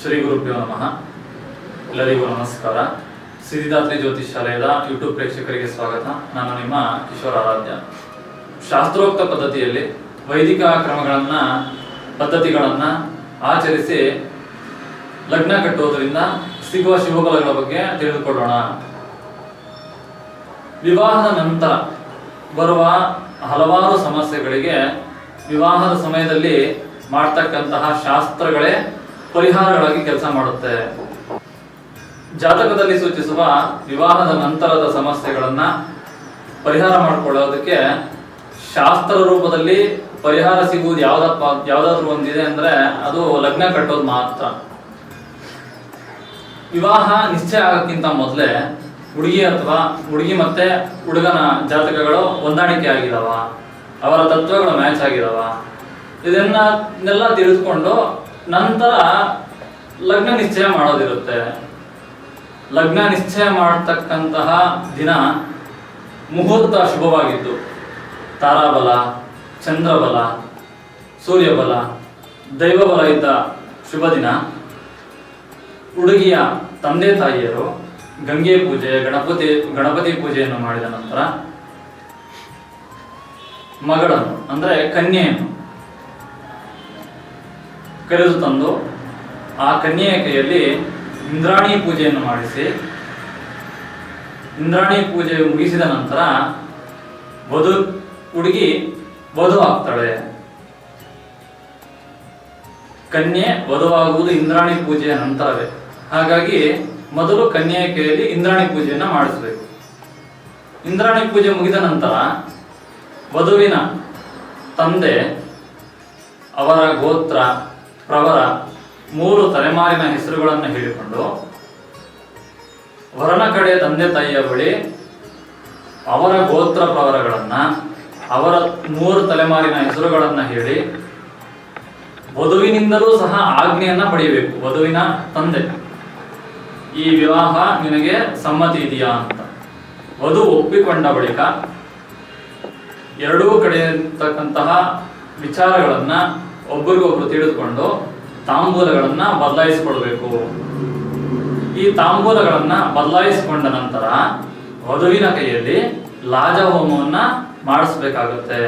ಶ್ರೀ ಗುರುಭ್ಯೋ ನಮಃ. ಎಲ್ಲರಿಗೂ ನಮಸ್ಕಾರ. ಸಿದ್ಧಿದಾತ್ರಿ ಜ್ಯೋತಿಷ್ ಶಾಲೆಯ ಯೂಟ್ಯೂಬ್ ಪ್ರೇಕ್ಷಕರಿಗೆ ಸ್ವಾಗತ. ನಾನು ನಿಮ್ಮ ಕಿಶೋರ ಆರಾಧ್ಯ. ಶಾಸ್ತ್ರೋಕ್ತ ಪದ್ಧತಿಯಲ್ಲಿ ವೈದಿಕ ಕ್ರಮಗಳನ್ನು ಪದ್ಧತಿಗಳನ್ನು ಆಚರಿಸಿ ಲಗ್ನ ಕಟ್ಟುವುದರಿಂದ ಸಿಗುವ ಶುಭಫಲಗಳ ಬಗ್ಗೆ ತಿಳಿದುಕೊಳ್ಳೋಣ. ವಿವಾಹದ ನಂತರ ಬರುವ ಹಲವಾರು ಸಮಸ್ಯೆಗಳಿಗೆ ವಿವಾಹದ ಸಮಯದಲ್ಲಿ ಮಾಡ್ತಕ್ಕಂತಹ ಶಾಸ್ತ್ರಗಳೇ ಪರಿಹಾರಗಳಾಗಿ ಕೆಲಸ ಮಾಡುತ್ತೆ. ಜಾತಕದಲ್ಲಿ ಸೂಚಿಸುವ ವಿವಾಹದ ನಂತರದ ಸಮಸ್ಯೆಗಳನ್ನ ಪರಿಹಾರ ಮಾಡಿಕೊಳ್ಳೋದಕ್ಕೆ ಶಾಸ್ತ್ರ ರೂಪದಲ್ಲಿ ಪರಿಹಾರ ಸಿಗುವುದು ಯಾವ್ದಾದ್ರು ಒಂದಿದೆ ಅಂದ್ರೆ ಅದು ಲಗ್ನ ಕಟ್ಟೋದು ಮಾತ್ರ. ವಿವಾಹ ನಿಶ್ಚಯ ಆಗೋಕ್ಕಿಂತ ಮೊದಲೇ ಹುಡುಗಿ ಮತ್ತೆ ಹುಡುಗನ ಜಾತಕಗಳು ಹೊಂದಾಣಿಕೆ ಆಗಿದಾವ, ಅವರ ತತ್ವಗಳು ಮ್ಯಾಚ್ ಆಗಿದಾವ, ಇದನ್ನೆಲ್ಲ ತಿಳಿದುಕೊಂಡು ನಂತರ ಲಗ್ನ ನಿಶ್ಚಯ ಮಾಡೋದಿರುತ್ತೆ. ಲಗ್ನ ನಿಶ್ಚಯ ಮಾಡತಕ್ಕಂತಹ ದಿನ ಮುಹೂರ್ತ ಶುಭವಾಗಿದ್ದು ತಾರಾಬಲ, ಚಂದ್ರಬಲ, ಸೂರ್ಯಬಲ, ದೈವಬಲ ಇದ್ದ ಶುಭ ದಿನ. ಹುಡುಗಿಯ ತಂದೆ ತಾಯಿಯರು ಗಂಗೆ ಪೂಜೆ, ಗಣಪತಿ ಪೂಜೆಯನ್ನು ಮಾಡಿದ ನಂತರ ಮಗಳನ್ನು ಅಂದ್ರೆ ಕನ್ಯೆಯನ್ನು ಕರೆದು ತಂದು ಆ ಕನ್ಯೆಯ ಕೈಯಲ್ಲಿ ಇಂದ್ರಾಣಿ ಪೂಜೆಯನ್ನು ಮಾಡಿಸಿ, ಇಂದ್ರಾಣಿ ಪೂಜೆ ಮುಗಿಸಿದ ನಂತರ ಹುಡುಗಿ ವಧು ಆಗ್ತಾಳೆ. ಕನ್ಯೆ ವಧುವಾಗುವುದು ಇಂದ್ರಾಣಿ ಪೂಜೆಯ ನಂತರವೇ. ಹಾಗಾಗಿ ಮೊದಲು ಕನ್ಯೆಯ ಕೈಯಲ್ಲಿ ಇಂದ್ರಾಣಿ ಪೂಜೆಯನ್ನ ಮಾಡಿಸಬೇಕು. ಇಂದ್ರಾಣಿ ಪೂಜೆ ಮುಗಿದ ನಂತರ ವಧುವಿನ ತಂದೆ ಅವರ ಗೋತ್ರ, ಪ್ರವರ, 3 ತಲೆಮಾರಿನ ಹೆಸರುಗಳನ್ನು ಹೇಳಿಕೊಂಡು ವರನ ಕಡೆ ತಂದೆ ತಾಯಿಯ ಬಳಿ ಅವರ ಗೋತ್ರ ಪ್ರವರಗಳನ್ನ, ಅವರ 3 ತಲೆಮಾರಿನ ಹೆಸರುಗಳನ್ನ ಹೇಳಿ ವಧುವಿನಿಂದಲೂ ಸಹ ಆಜ್ಞೆಯನ್ನ ಪಡೆಯಬೇಕು. ವಧುವಿನ ತಂದೆ, ಈ ವಿವಾಹ ನಿನಗೆ ಸಮ್ಮತಿ ಇದೆಯಾ ಅಂತ. ವಧು ಒಪ್ಪಿಕೊಂಡ ಬಳಿಕ ಎರಡೂ ಕಡೆ ಇರ್ತಕ್ಕಂತಹ ವಿಚಾರಗಳನ್ನ ಒಬ್ಬರಿಗೊಬ್ರು ತಿಳಿದುಕೊಂಡು ತಾಂಬೂಲಗಳನ್ನ ಬದಲಾಯಿಸಿಕೊಳ್ಬೇಕು. ಈ ತಾಂಬೂಲಗಳನ್ನ ಬದಲಾಯಿಸಿಕೊಂಡ ನಂತರ ವಧುವಿನ ಕೈಯಲ್ಲಿ ಲಾಜಹೋಮವನ್ನ ಮಾಡಿಸ್ಬೇಕಾಗುತ್ತೆ.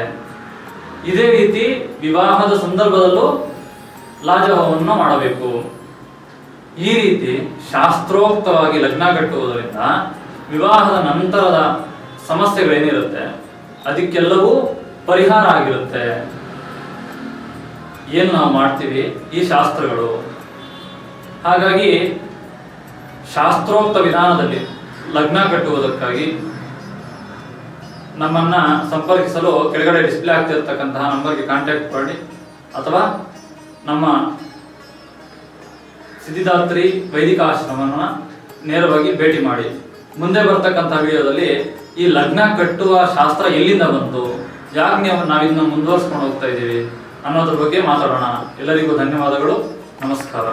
ಇದೇ ರೀತಿ ವಿವಾಹದ ಸಂದರ್ಭದಲ್ಲೂ ಲಾಜಹೋಮವನ್ನು ಮಾಡಬೇಕು. ಈ ರೀತಿ ಶಾಸ್ತ್ರೋಕ್ತವಾಗಿ ಲಗ್ನ ಕಟ್ಟುವುದರಿಂದ ವಿವಾಹದ ನಂತರದ ಸಮಸ್ಯೆಗಳೇನಿರುತ್ತೆ ಅದಕ್ಕೆಲ್ಲವೂ ಪರಿಹಾರ ಆಗಿರುತ್ತೆ. ಏನು ನಾವು ಮಾಡ್ತೀವಿ ಈ ಶಾಸ್ತ್ರಗಳು. ಹಾಗಾಗಿ ಶಾಸ್ತ್ರೋಕ್ತ ವಿಧಾನದಲ್ಲಿ ಲಗ್ನ ಕಟ್ಟುವುದಕ್ಕಾಗಿ ನಮ್ಮನ್ನ ಸಂಪರ್ಕಿಸಲು ಕೆಳಗಡೆ ಡಿಸ್ಪ್ಲೇ ಆಗ್ತಿರ್ತಕ್ಕಂತಹ ನಂಬರ್ಗೆ ಕಾಂಟ್ಯಾಕ್ಟ್ ಮಾಡಿ ಅಥವಾ ನಮ್ಮ ಸಿದ್ಧಿದಾತ್ರಿ ವೈದಿಕ ಆಶ್ರಮವನ್ನು ನೇರವಾಗಿ ಭೇಟಿ ಮಾಡಿ. ಮುಂದೆ ಬರ್ತಕ್ಕಂಥ ವಿಡಿಯೋದಲ್ಲಿ ಈ ಲಗ್ನ ಕಟ್ಟುವ ಶಾಸ್ತ್ರ ಎಲ್ಲಿಂದ ಬಂತು, ಯಾಕೆ ನಾವಿದನ್ನ ಮುಂದುವರ್ಸ್ಕೊಂಡು ಹೋಗ್ತಾ ಇದ್ದೀವಿ ಅನ್ನೋದ್ರ ಬಗ್ಗೆ ಮಾತಾಡೋಣ. ಎಲ್ಲರಿಗೂ ಧನ್ಯವಾದಗಳು. ನಮಸ್ಕಾರ.